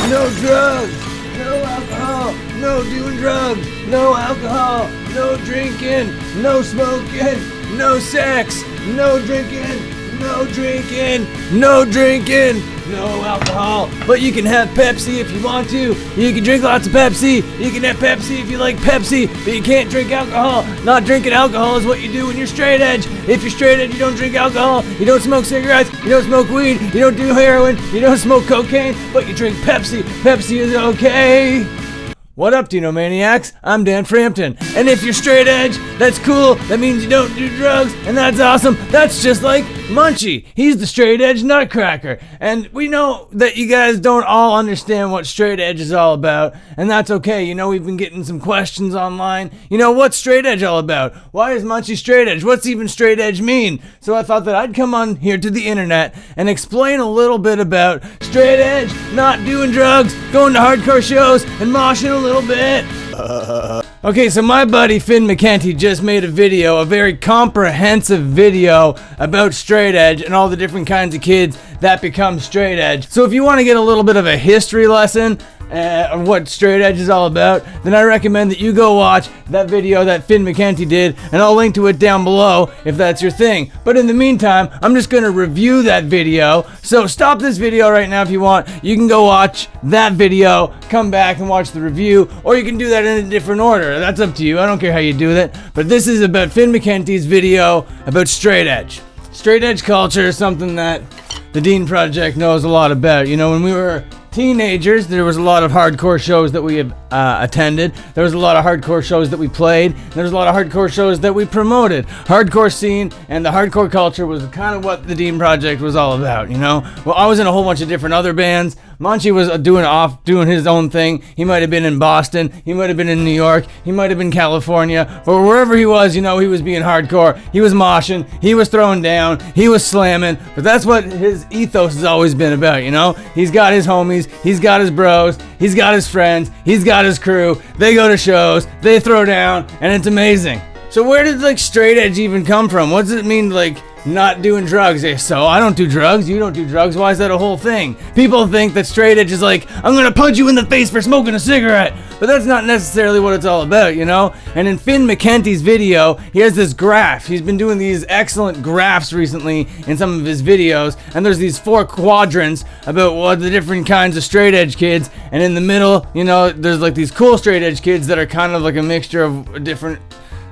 no drugs, no alcohol, no doing drugs, no alcohol, no drinking, no smoking, no sex, no drinking, no drinking, no drinking, no alcohol. But you can have Pepsi if you want to. You can drink lots of Pepsi. You can have Pepsi if you like Pepsi, but you can't drink alcohol. Not drinking alcohol is what you do when you're straight edge. If you're straight edge, you don't drink alcohol, you don't smoke cigarettes, you don't smoke weed, you don't do heroin, you don't smoke cocaine, but you drink Pepsi. Pepsi is okay. What up, DEANOMANIACs? I'm Dan Frampton. And if you're straight edge, that's cool. That means you don't do drugs, and that's awesome. That's just like Munchie. He's the straight edge Nutcracker. And we know that you guys don't all understand what straight edge is all about, and that's okay. You know, we've been getting some questions online. You know, what's straight edge all about? Why is Munchie straight edge? What's even straight edge mean? So I thought that I'd come on here to the internet and explain a little bit about straight edge, not doing drugs, going to hardcore shows, and moshing a little bit. Okay, so my buddy McKenty just made a video, a very comprehensive video about straight edge and all the different kinds of kids that become straight edge. So if you want to get a little bit of a history lesson of what straight edge is all about, then I recommend that you go watch that video that McKenty did, and I'll link to it down below if that's your thing. But in the meantime, I'm just going to review that video. So stop this video right now if you want. You can go watch that video, come back and watch the review, or you can do that in a different order. That's up to you. I don't care how you do that. But this is about McKenty's video about straight edge. Straight edge culture is something that the Dean Project knows a lot about. You know, when we were teenagers, there was a lot of hardcore shows that we attended. There was a lot of hardcore shows that we played. There was a lot of hardcore shows that we promoted. Hardcore scene and the hardcore culture was kind of what the Dean Project was all about, you know? Well, I was in a whole bunch of different other bands. Munchie was doing his own thing. He might have been in Boston. He might have been in New York. He might have been California. But wherever he was, you know, he was being hardcore. He was moshing. He was throwing down. He was slamming. But that's what his ethos has always been about, you know? He's got his homies. He's got his bros. He's got his friends. He's got his crew. They go to shows. They throw down. And it's amazing. So where did, like, straight edge even come from? What does it mean, like, not doing drugs? So I don't do drugs, you don't do drugs, why is that a whole thing? People think that straight edge is like, I'm gonna punch you in the face for smoking a cigarette, but that's not necessarily what it's all about, you know? And in McKenty's video, he has this graph. He's been doing these excellent graphs recently in some of his videos, and there's these 4 quadrants about what the different kinds of straight edge kids, and in the middle, you know, there's like these cool straight edge kids that are kind of like a mixture of different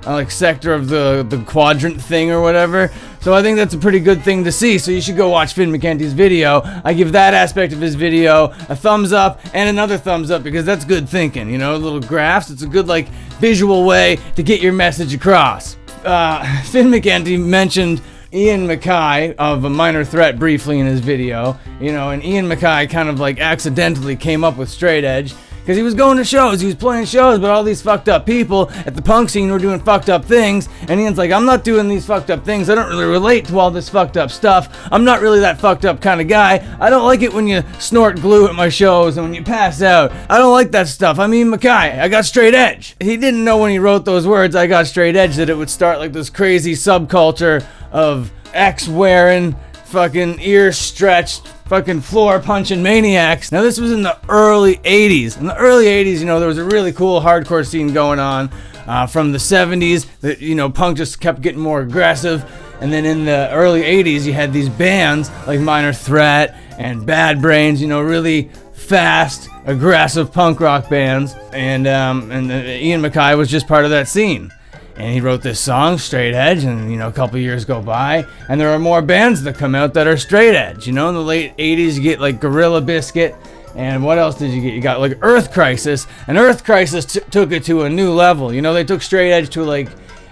like sector of the quadrant thing or whatever. So I think that's a pretty good thing to see. So you should go watch McKenty's video. I give that aspect of his video a thumbs up and another thumbs up because that's good thinking, you know, little graphs. It's a good like visual way to get your message across. McKenty mentioned Ian MacKaye of A Minor Threat briefly in his video, you know, and Ian MacKaye kind of like accidentally came up with straight edge because he was going to shows, he was playing shows, but all these fucked up people at the punk scene were doing fucked up things, and Ian's like, I'm not doing these fucked up things, I don't really relate to all this fucked up stuff, I'm not really that fucked up kind of guy, I don't like it when you snort glue at my shows and when you pass out, I don't like that stuff, I mean MacKaye, I got straight edge. He didn't know when he wrote those words, I got straight edge, that it would start like this crazy subculture of X-wearing, fucking ear-stretched, fucking floor-punching maniacs. Now this was in the early 80s. In the early 80s, you know, there was a really cool hardcore scene going on from the 70s. That, you know, punk just kept getting more aggressive. And then in the early 80s, you had these bands like Minor Threat and Bad Brains, you know, really fast, aggressive punk rock bands. And Ian MacKaye was just part of that scene. And he wrote this song, Straight Edge, and, you know, a couple years go by, and there are more bands that come out that are straight edge. You know, in the late 80s, you get, like, Gorilla Biscuit, and what else did you get? You got, like, Earth Crisis, and Earth Crisis took it to a new level. You know, they took straight edge to, like,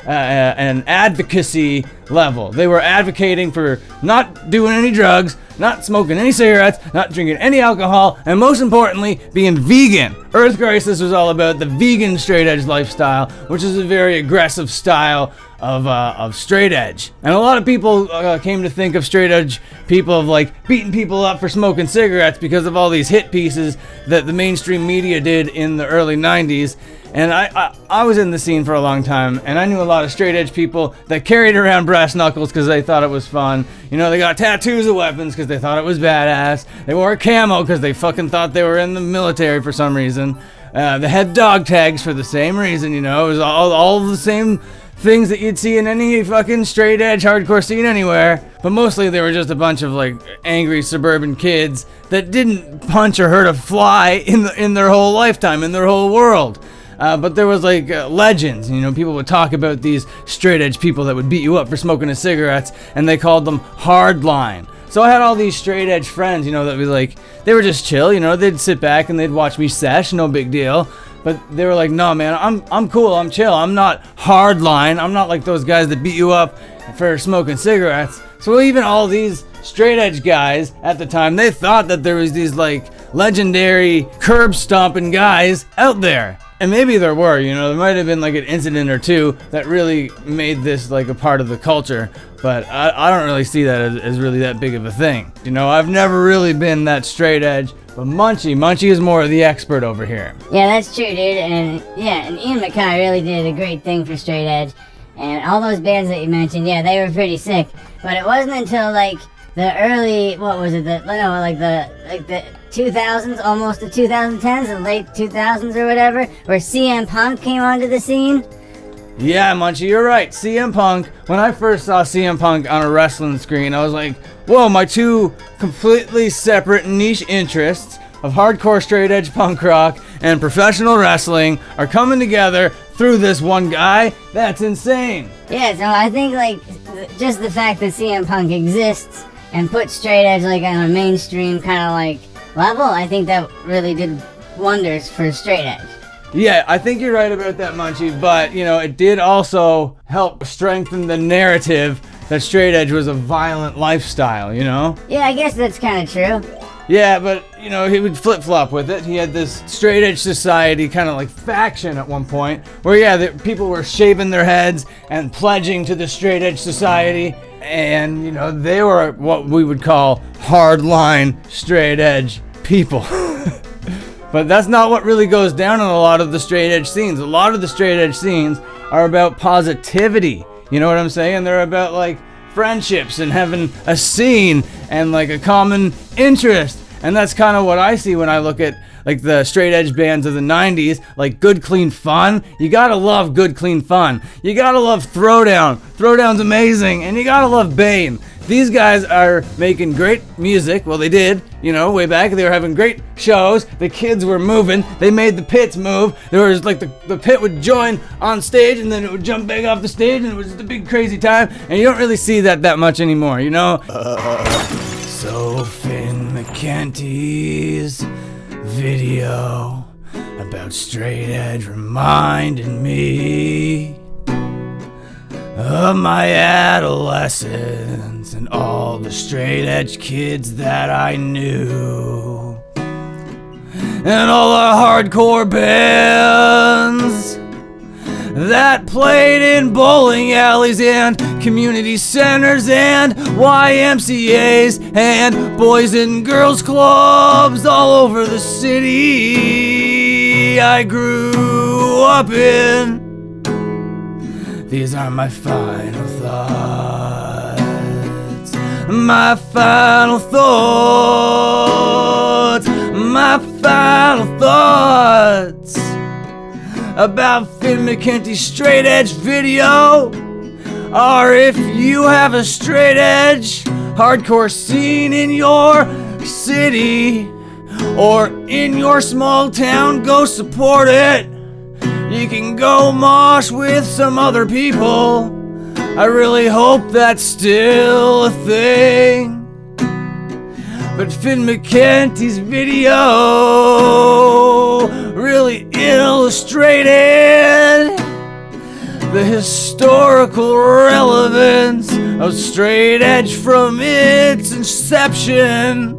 an advocacy level. They were advocating for not doing any drugs, not smoking any cigarettes, not drinking any alcohol, and most importantly, being vegan. Earth Crisis was all about the vegan straight edge lifestyle, which is a very aggressive style of straight edge. And a lot of people came to think of straight edge people of like beating people up for smoking cigarettes because of all these hit pieces that the mainstream media did in the early 90s. And I was in the scene for a long time, and I knew a lot of straight edge people that carried around brass knuckles because they thought it was fun. You know, they got tattoos of weapons because they thought it was badass. They wore camo because they fucking thought they were in the military for some reason. They had dog tags for the same reason, you know. It was all the same things that you'd see in any fucking straight edge hardcore scene anywhere. But mostly they were just a bunch of like angry suburban kids that didn't punch or hurt a fly in their whole lifetime, in their whole world. But there was like legends, you know, people would talk about these straight edge people that would beat you up for smoking a cigarettes, and they called them hardline. So I had all these straight edge friends, you know, that was like, they were just chill, you know, they'd sit back and they'd watch me sesh, no big deal. But they were like, no man, I'm cool, I'm chill, I'm not hardline, I'm not like those guys that beat you up for smoking cigarettes. So even all these straight edge guys at the time, they thought that there was these like legendary curb stomping guys out there. And maybe there were, you know, there might have been like an incident or two that really made this like a part of the culture, but I don't really see that as really that big of a thing. You know, I've never really been that straight edge, but Munchie is more of the expert over here. Yeah, that's true, dude, and yeah, and Ian MacKaye really did a great thing for straight edge, and all those bands that you mentioned, yeah, they were pretty sick, but it wasn't until like the early, the 2000s, almost the 2010s, and late 2000s or whatever, where CM Punk came onto the scene. Yeah, Munchie, you're right. CM Punk, when I first saw CM Punk on a wrestling screen, I was like, whoa, my two completely separate niche interests of hardcore straight edge punk rock and professional wrestling are coming together through this one guy. That's insane. Yeah, so I think like just the fact that CM Punk exists and put straight edge like on a mainstream kind of like level, I think that really did wonders for straight edge. Yeah, I think you're right about that, Munchie, but, you know, it did also help strengthen the narrative that straight edge was a violent lifestyle, you know? Yeah, I guess that's kind of true. Yeah, but, you know, he would flip-flop with it. He had this straight edge society kind of like faction at one point, where, yeah, people were shaving their heads and pledging to the straight edge society, and, you know, they were what we would call hardline straight edge people. But that's not what really goes down in a lot of the straight edge scenes. A lot of the straight edge scenes are about positivity. You know what I'm saying? They're about like friendships and having a scene and like a common interest. And that's kind of what I see when I look at like the straight edge bands of the 90s, like Good Clean Fun. You gotta love Good Clean Fun. You gotta love Throwdown. Throwdown's amazing. And you gotta love Bane. These guys are making great music. Well, they did, you know, way back. They were having great shows. The kids were moving. They made the pits move. There was like the pit would join on stage and then it would jump back off the stage, and it was just a big crazy time. And you don't really see that much anymore, you know? So Finn McKenty's video about straight edge reminded me of my adolescence and all the straight edge kids that I knew, and all the hardcore bands that played in bowling alleys and community centers and YMCAs and boys and girls clubs all over the city I grew up in. These are my final thoughts, my final thoughts, my final thoughts about Finn McKenty's straight edge video. Or if you have a straight edge hardcore scene in your city or in your small town, go support it. You can go mosh with some other people. I really hope that's still a thing. But Finn McKenty's video really illustrated the historical relevance of straight edge from its inception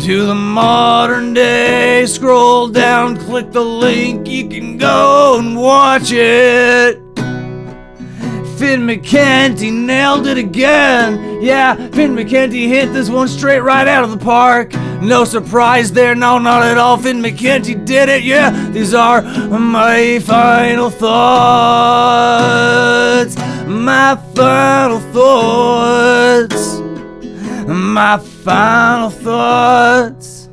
to the modern day. Scroll down, click the link, you can go and watch it. Finn McKenty nailed it again. Yeah, Finn McKenty hit this one straight right out of the park. No surprise there, no, not at all. Finn McKenty did it, yeah. These are my final thoughts. my final thoughts. My final thoughts.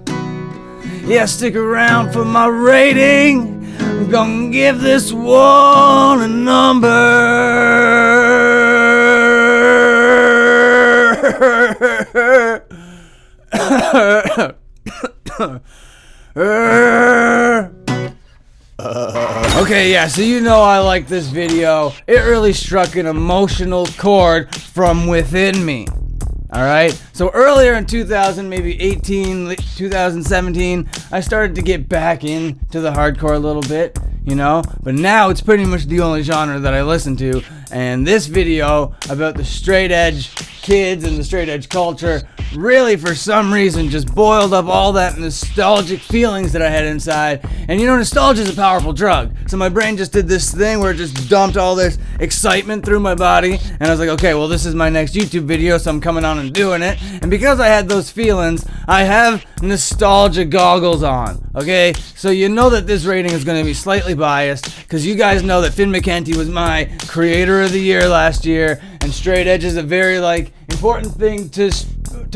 Yeah, stick around for my rating. I'm gonna give this one a number. Okay, yeah, so you know I like this video. It really struck an emotional chord from within me. Alright, so earlier in 2017, I started to get back into the hardcore a little bit, you know, but now it's pretty much the only genre that I listen to, and this video about the straight edge kids and the straight edge culture really for some reason just boiled up all that nostalgic feelings that I had inside. And you know, nostalgia is a powerful drug, so my brain just did this thing where it just dumped all this excitement through my body, and I was like, okay, well, this is my next YouTube video, so I'm coming on and doing it. And because I had those feelings, I have nostalgia goggles on, okay? So you know that this rating is going to be slightly biased, because you guys know that McKenty was my creator of the year last year, and straight edge is a very, like, important thing to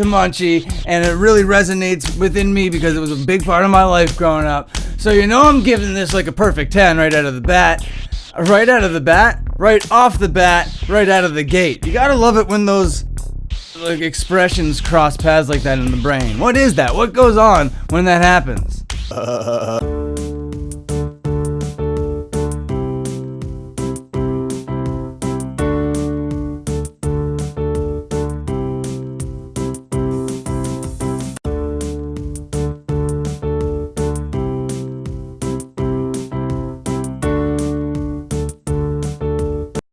Munchie, and it really resonates within me because it was a big part of my life growing up. So you know I'm giving this like a perfect 10 right out of the bat. Right out of the bat? Right off the bat, right out of the gate. You gotta love it when those like expressions cross paths like that in the brain. What is that? What goes on when that happens?